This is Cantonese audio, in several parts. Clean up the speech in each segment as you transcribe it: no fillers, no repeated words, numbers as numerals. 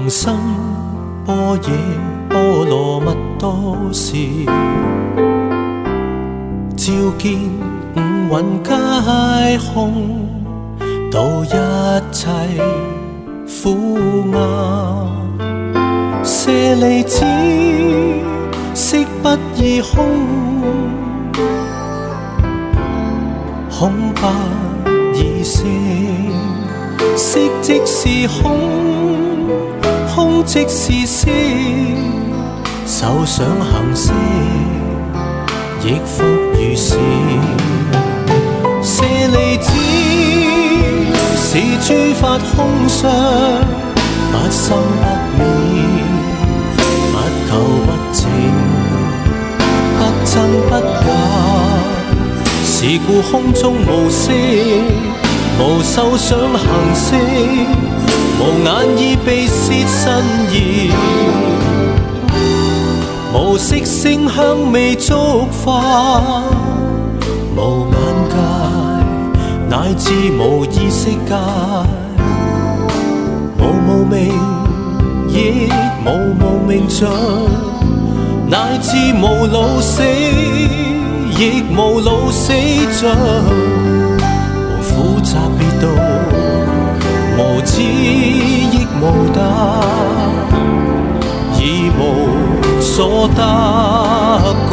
行深般若波羅蜜多時，照見五蘊皆空，度一切苦厄。舍利子，色不異空，空不異色，色即是空，空即是色，受想行識，亦復如是。舍利子，是諸法空相，不生不滅，不垢不淨，不增不減，是故空中無色，無受想行識，無眼耳鼻舌身意，無色聲香味觸法，無眼界，乃至無意識界，無無明，亦無明盡，乃至無老死，亦無老死盡，無苦集別道，無知亦無得，已無所得故。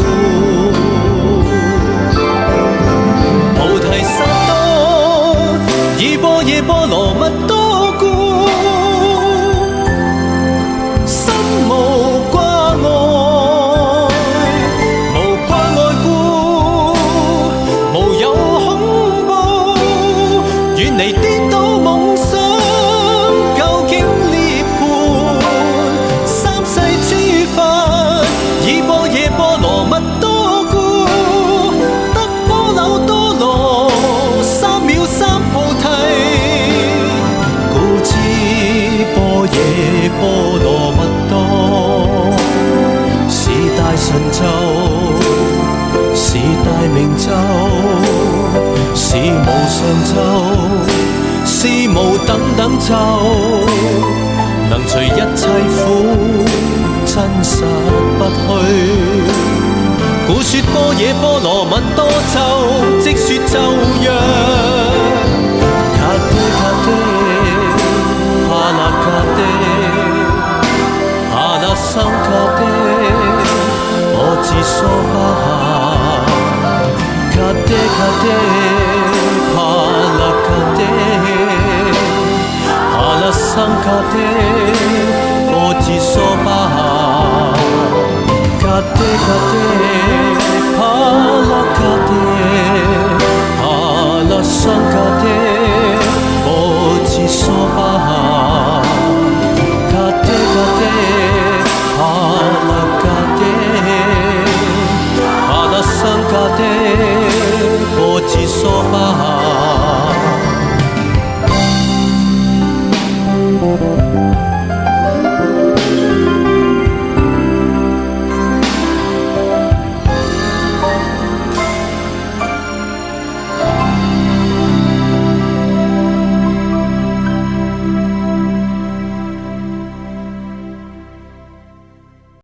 菩提薩埵以般若波羅蜜多故，心無掛礙，無掛礙故，無有恐怖，遠離顛倒夢想，究竟涅槃。三世諸法以般若波羅蜜多故，得波羅多羅三藐三菩提。故知般若波羅蜜多是大神咒，是大明咒，是無上咒，是無等等咒，能除一切苦，真實不虛。故說般若波羅蜜多咒，即說咒曰：卡爹卡爹，帕那卡爹，帕那僧卡爹，我自梭巴哈。卡爹卡爹，帕那卡爹，帕那僧卡爹，我自梭巴哈。卡爹卡爹，帕那卡爹，帕那僧